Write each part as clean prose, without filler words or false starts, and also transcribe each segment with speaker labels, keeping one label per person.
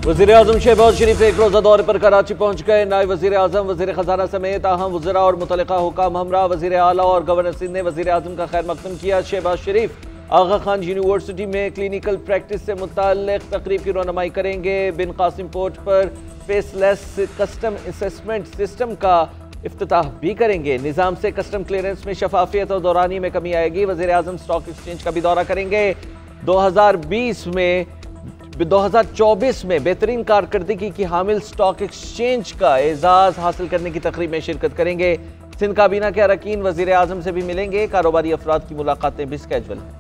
Speaker 1: वज़ीर-ए-आज़म शहबाज शरीफ एक रोज़ा दौरे पर कराची पहुँच गए। नायब वज़ीर-ए-आज़म, वज़ीर ख़ज़ाना समेत अहम वज़रा और मुतल्लिक़ा हुकाम हमरा वज़ीर आला और गवर्नर सिंध ने वज़ीर-ए-आज़म का खैर मक़दम किया। शहबाज शरीफ आगा खान यूनिवर्सिटी में क्लिनिकल प्रैक्टिस से मुताल्लिक़ तकरीब की रहनुमाई करेंगे। बिन कासिम पोर्ट पर फेसलेस कस्टम असेसमेंट सिस्टम का इफ्तिताह भी करेंगे। निज़ाम से कस्टम क्लियरेंस में शफाफियत और दौरानी में कमी आएगी। वज़ीर-ए-आज़म स्टॉक एक्सचेंज का भी दौरा करेंगे। 2024 में बेहतरीन कारकर्दगी की हामिल स्टॉक एक्सचेंज का एजाज हासिल करने की तकरीब में शिरकत करेंगे। सिंध काबीना के अरकान वज़ीर-ए-आज़म से भी मिलेंगे। कारोबारी अफराद की मुलाकातें भी स्केजुअल हैं।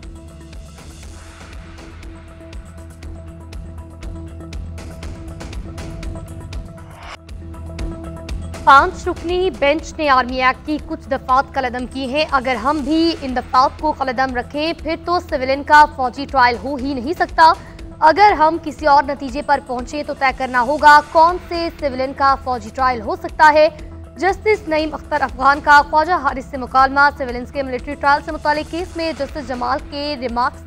Speaker 2: 5 रुकनी बेंच ने आर्मी एक्ट की कुछ दफात कलअदम की हैं। अगर हम भी इन दफात को कलअदम रखें फिर तो सिविलियन का फौजी ट्रायल हो ही नहीं सकता। अगर हम किसी और नतीजे पर पहुंचे तो तय करना होगा कौन से सिविलियन का फौजी ट्रायल हो सकता है। जस्टिस नईम अख्तर अफगान का ख्वाजा हारिस से मुकालमा। सिविलियंस के मिलिट्री ट्रायल से मुतालिक केस में जस्टिस जमाल के रिमार्क्स।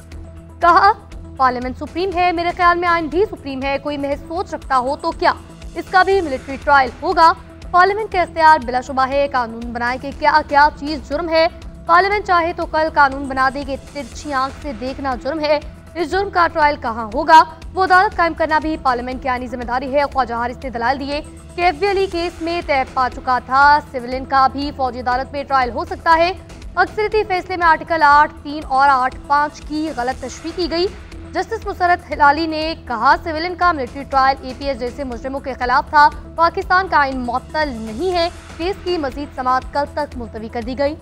Speaker 2: कहा, पार्लियामेंट सुप्रीम है, मेरे ख्याल में आइन भी सुप्रीम है। कोई महज सोच रखता हो तो क्या इसका भी मिलिट्री ट्रायल होगा। पार्लियामेंट का इख्तियार बिलाशुबा है। कानून बनाए कि क्या क्या चीज जुर्म है। पार्लियामेंट चाहे तो कल कानून बना दे कि तिरछी आंख से देखना जुर्म है। इस जुर्म का ट्रायल कहाँ होगा। वो अदालत कायम करना भी पार्लियामेंट की आईनी जिम्मेदारी है। ख्वाजा हारिस ने दलाल दिए कि एफबीअली केस में तय पा चुका था, सिविलियन का भी फौजी अदालत में ट्रायल हो सकता है। अक्सरियती फैसले में आर्टिकल 8(3) और 8(5) की गलत तशरीह की गई। जस्टिस मुसरत हिलाली ने कहा, सिविलियन का मिलिट्री ट्रायल एपीएस जैसे मुजरिमों के खिलाफ था। पाकिस्तान का आइन मुअत्तल नहीं है। केस की मजीद समाअत कल तक मुलतवी कर दी गई।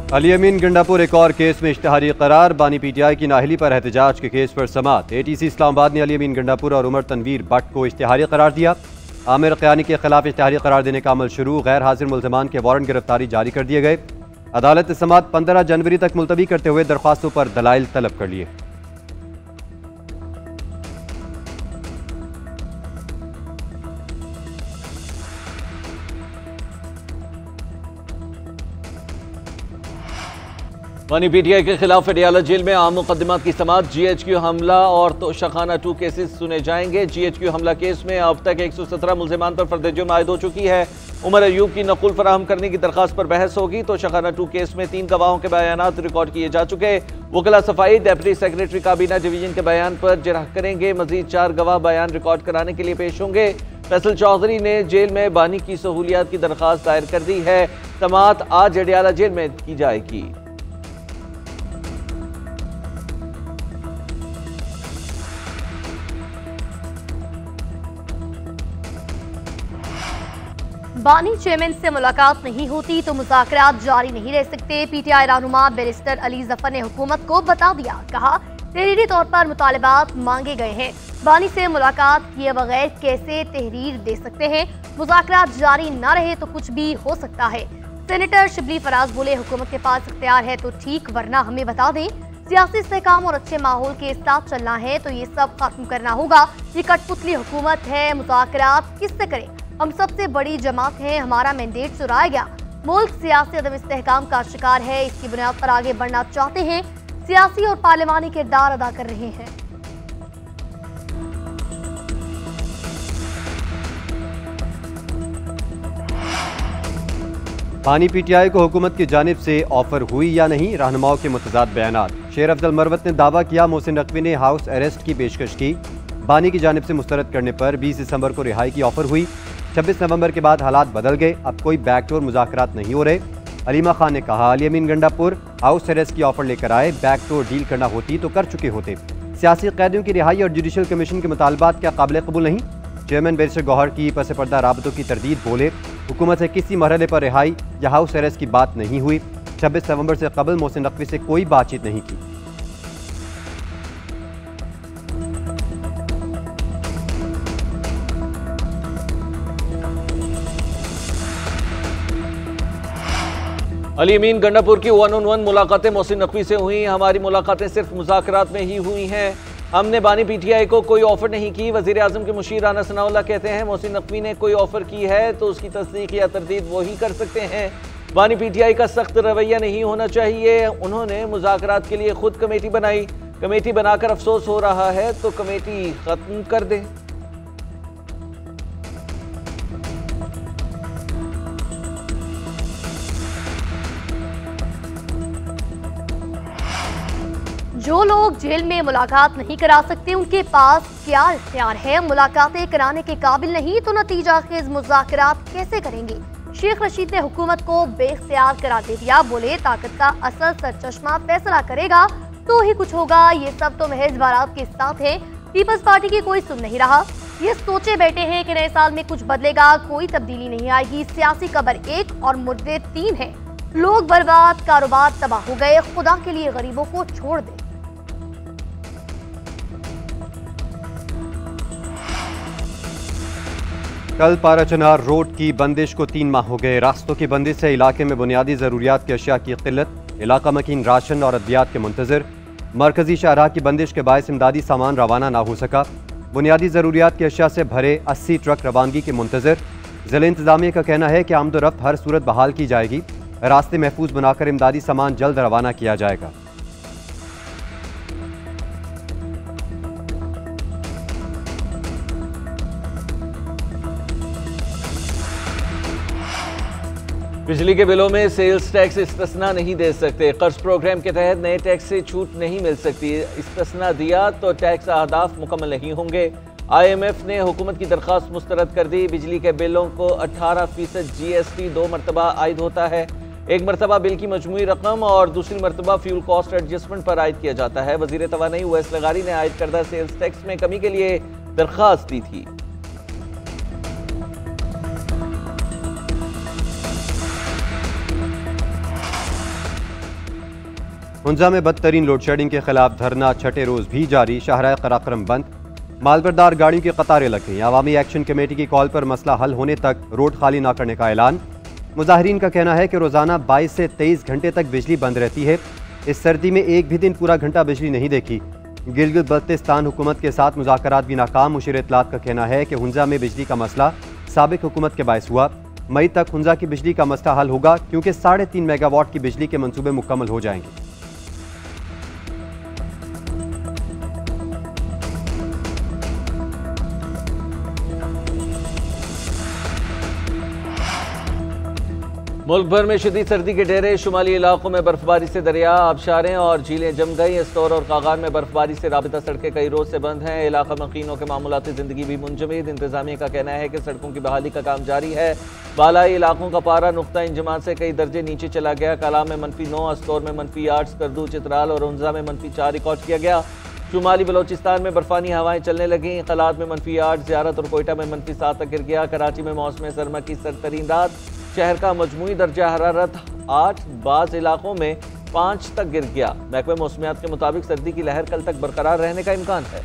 Speaker 3: अली अमीन गंडापुर एक और केस में इश्तिहारी करार। बानी पीटीआई की नाअहली पर एहतजाज के केस पर समाअत। एटीसी इस्लामाबाद ने अली अमीन गंडापुर और उमर तनवीर भट्ट को इश्तिहारी करार दिया। आमिर क़यानी के खिलाफ इश्तिहारी करार देने का अमल शुरू। गैर हाजिर मुल्ज़मान के वारंट गिरफ्तारी जारी कर दिए गए। अदालत ने समाअत 15 जनवरी तक मुलतवी करते हुए दरख्वास्तों पर दलाइल तलब कर लिए।
Speaker 1: बानी पीटीआई के खिलाफ अडियाला जेल में आम मुकदमात की समाअत। GHQ हमला और तोशाखाना 2 केसेस सुने जाएंगे। GHQ हमला केस में अब तक 117 मुल्ज़िमान पर फर्द जुर्म आयद हो चुकी है। उमर अयूब की नकुल फराहम करने की दरखास्त पर बहस होगी। तोशाखाना 2 केस में 3 गवाहों के बयानात रिकॉर्ड किए जा चुके। वकला सफाई डिप्टी सेक्रेटरी काबीना डिवीजन के बयान पर जिरह करेंगे। मजीद 4 गवाह बयान रिकॉर्ड कराने के लिए पेश होंगे। फैसल चौधरी ने जेल में बानी की सहूलियात की दरखास्त दायर कर दी है। समाअत आज अडियाला जेल में की जाएगी।
Speaker 2: बानी चेयरमैन से मुलाकात नहीं होती तो मुज़ाकरात जारी नहीं रह सकते। पीटीआई रहनुमा बैरिस्टर अली जफर ने हुकूमत को बता दिया। कहा, तहरीरी तौर पर मुतालबात मांगे गए हैं। बानी से मुलाकात किए बगैर कैसे तहरीर दे सकते हैं। मुज़ाकरात जारी ना रहे तो कुछ भी हो सकता है। सेनेटर शिबली फराज बोले, हुकूमत के पास इख्तियार है तो ठीक, वरना हमें बता दें। सियासी इस्तेहकाम और अच्छे माहौल के साथ चलना है तो ये सब खत्म करना होगा। ये कठपुतली हुकूमत है, मुज़ाकरात किससे करें। हम सबसे बड़ी जमात हैं, हमारा मैंडेट चुराया गया। मुल्क सियासी अदम इस्तेहकाम का शिकार है। इसकी बुनियाद पर आगे बढ़ना चाहते हैं। सियासी और पार्लिमानी किरदार अदा कर रहे हैं।
Speaker 3: बानी पीटीआई को हुकूमत की जानिब से ऑफर हुई या नहीं, रहनुमाओं के मुतजाद बयानात। शेर अफजल मरवत ने दावा किया, मोहसिन नकवी ने हाउस अरेस्ट की पेशकश की। बानी की जानिब से मुस्तरद करने पर 20 दिसंबर को रिहाई की ऑफर हुई। 26 नवंबर के बाद हालात बदल गए। अब कोई बैकडोर मुज़ाकरात नहीं हो रहे। अलीमा खान ने कहा, अली अमीन गंडापुर हाउस अरेस्ट की ऑफर लेकर आए, बैकडोर डील करना होती तो कर चुके होते। सियासी कैदियों की रिहाई और जुडिशल कमीशन के मुतालबात क्या काबिल कबूल नहीं। चेयरमैन बैरिस्टर गौहर की पस पर्दा राबतों की तरदीद। बोले, हुकूमत से किसी मरहले पर रिहाई या हाउस अरेस्ट की बात नहीं हुई। 26 नवंबर से कबल मोहसिन नकवी से कोई बातचीत नहीं की।
Speaker 1: अली अमीन गंडापुर की 1-on-1 मुलाकातें मोहसिन नकवी से हुई। हमारी मुलाकातें सिर्फ मुज़ाकरात में ही हुई हैं। हमने बानी पीटीआई को कोई ऑफर नहीं की। वजीर आजम के मुशीर राना सनाउल्लाह कहते हैं मोहसिन नकवी ने कोई ऑफर की है तो उसकी तस्दीक या तरदीद वो ही कर सकते हैं। बानी पीटीआई का सख्त रवैया नहीं होना चाहिए। उन्होंने मुज़ाकरात के लिए खुद कमेटी बनाई। कमेटी बनाकर अफसोस हो रहा है तो कमेटी खत्म कर दें।
Speaker 2: जो लोग जेल में मुलाकात नहीं करा सकते उनके पास क्या इख्तियार है? मुलाकातें कराने के काबिल नहीं तो नतीजा खेज मुज़ाकरात कैसे करेंगे? शेख रशीद ने हुकूमत को बेख्तियार करार दे दिया। बोले ताकत का असल सरचश्मा फैसला करेगा तो ही कुछ होगा। ये सब तो महज बारात के साथ है। पीपल्स पार्टी की कोई सुन नहीं रहा। ये सोचे बैठे हैं कि नए साल में कुछ बदलेगा, कोई तब्दीली नहीं आएगी। सियासी कबर 1 और मुद्दे 3 है। लोग बर्बाद, कारोबार तबाह हो गए। खुदा के लिए गरीबों को छोड़ दे।
Speaker 3: कल पाराचनार रोड की बंदिश को 3 माह हो गए। रास्तों की बंदिश से इलाके में बुनियादी ज़रूरियात की अशिया की किल्लत, इलाका मकीन राशन और अद्वियात के मुंतज़िर। मरकजी शाहराह की बंदिश के बायस इमदादी सामान रवाना ना हो सका। बुनियादी ज़रूरियात की अशिया से भरे 80 ट्रक रवानगी के मुंतज़िर। ज़िला इंतज़ामिया का कहना है कि आमदोरफ्त हर सूरत बहाल की जाएगी। रास्ते महफूज बनाकर इमदादी सामान जल्द रवाना किया जाएगा।
Speaker 1: बिजली के बिलों में सेल्स टैक्स इस्तिस्ना नहीं दे सकते। कर्ज प्रोग्राम के तहत नए टैक्स से छूट नहीं मिल सकती। इस्तिस्ना दिया तो टैक्स अहदाफ मुकम्मल नहीं होंगे। IMF ने हुकूमत की दरख्वास्त मुस्तरद कर दी। बिजली के बिलों को 18% GST 2 मरतबा आयद होता है। एक मरतबा बिल की मजमूई रकम और दूसरी मरतबा फ्यूल कॉस्ट एडजस्टमेंट पर आयद किया जाता है। वजीर तवानाई उवैस लगारी ने आयद करदा सेल्स टैक्स में कमी के लिए दरख्वास्त दी थी।
Speaker 3: हुंजा में बदतरीन लोड शेडिंग के खिलाफ धरना छठे रोज भी जारी। शाहराह कराक्रम बंद, मालबरदार गाड़ियों की कतारें लग गईं। अवामी एक्शन कमेटी की कॉल पर मसला हल होने तक रोड खाली न करने का ऐलान। मुजाहिरीन का कहना है कि रोजाना 22 से 23 घंटे तक बिजली बंद रहती है। इस सर्दी में एक भी दिन पूरा घंटा बिजली नहीं देखी। गिलगित बल्तिस्तान हुकूमत के साथ मुज़ाकरात भी नाकाम। मुशीर इत्तलात का कहना है कि हुंजा में बिजली का मसला साबिक हुकूमत के बायस हुआ। मई तक हुंजा की बिजली का मसला हल होगा क्योंकि 3.5 मेगावाट की बिजली के मंसूबे मुकम्मल हो जाएंगे।
Speaker 1: मुल्क भर में शदीद सर्दी के डेरे। शुमाली इलाकों में बर्फबारी से दरिया, आबशारें और झीलें जम गई। इस्तौर और कागान में बर्फबारी से राबिता सड़कें कई रोज से बंद हैं। इलाका मकीनों के मामूलाती जिंदगी भी मुंजमद। इंतजामिया का कहना है कि सड़कों की बहाली का काम जारी है। बालाई इलाकों का पारा नुक्ता इंजमात से कई दर्जे नीचे चला गया। कलाम में -9, अस्तौर में -8, करदू, चित्राल और उन्जा में -4 रिकॉर्ड किया गया। शुमाली बलोचिस्तान में बर्फानी हवाएं चलने लगीं। कलात में -8, ज़ियारत और कोयटा में -7 तक गिर गया। कराची में मौसम सरमा की सरतरीन रात। शहर का मजमूई दर्जा हरारत 8, बाज़ इलाकों में 5 तक गिर गया। महकमे मौसमियात के मुताबिक सर्दी की लहर कल तक बरकरार रहने का इम्कान है।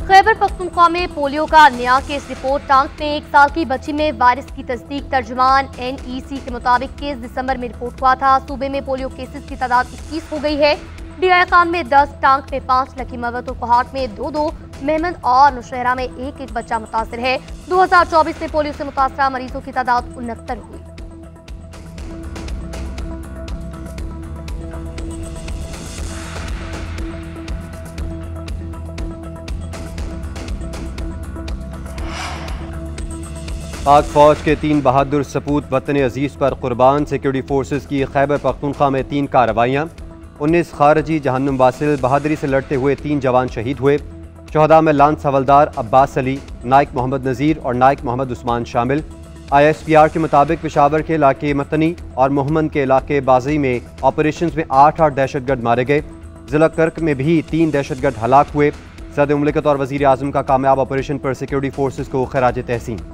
Speaker 2: खैबर पख्तूनख्वा में पोलियो का नया केस रिपोर्ट। टांग में 1 साल की बच्ची में वायरस की तस्दीक। तर्जुमान NEC के मुताबिक केस दिसंबर में रिपोर्ट हुआ था। सूबे में पोलियो केसेस की तादाद 21 हो गई है। DI खान में 10, टांग में 5, लकी मवत और कोहाट में 2-2, मेहमद और नौशहरा में 1-1 बच्चा मुतासर है। 2024 में पोलियो से मुतासरा मरीजों की तादाद 69 हुई।
Speaker 3: पाक फौज के 3 बहादुर सपूत वतन अजीज़ पर कुर्बान। सिक्योरिटी फोर्सेस की खैबर पख्तूनख्वा में 3 कार्रवाइयाँ। 19 खारजी जहन्नुम वासिल बहादुरी से लड़ते हुए 3 जवान शहीद हुए। शहदा में लांस हवलदार अब्बास अली, नाइक मोहम्मद नज़ीर और नाइक मोहम्मद उस्मान शामिल। ISPR के मुताबिक पेशावर के इलाके मतनी और मोहम्मद के इलाके बाजी में ऑपरेशन में 8 दहशतगर्द मारे गए। ज़िला कर्क में भी 3 दहशतगर्द हलाक हुए। सदर मुमलिकत और वज़ीर आज़म का कामयाब ऑपरेशन पर सिक्योरिटी फोर्सेस को खराज तहसीन।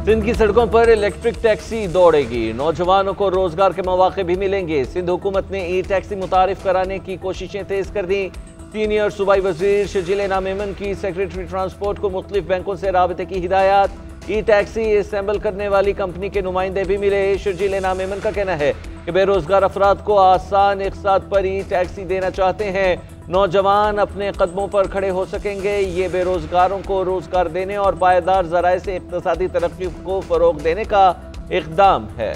Speaker 1: सिंध की सड़कों पर इलेक्ट्रिक टैक्सी दौड़ेगी, नौजवानों को रोजगार के मौके भी मिलेंगे। सिंध हुकूमत ने ई टैक्सी मुतारिफ कराने की कोशिशें तेज कर दी। सीनियर सूबाई वजीर शर्जील इनाम मेमन की सेक्रेटरी ट्रांसपोर्ट को मुख्तलिफ बैंकों से राबते की हिदायत। ई टैक्सी असेंबल करने वाली कंपनी के नुमाइंदे भी मिले। शर्जील इनाम मेमन का कहना है कि बेरोजगार अफराद को आसान इक़्तिसाद पर ई टैक्सी देना चाहते हैं। नौजवान अपने कदमों पर खड़े हो सकेंगे। ये बेरोजगारों को रोजगार देने और पायदार ज़राए से इक़्तिसादी तरक्की को फ़रोग़ देने का इक़दाम है।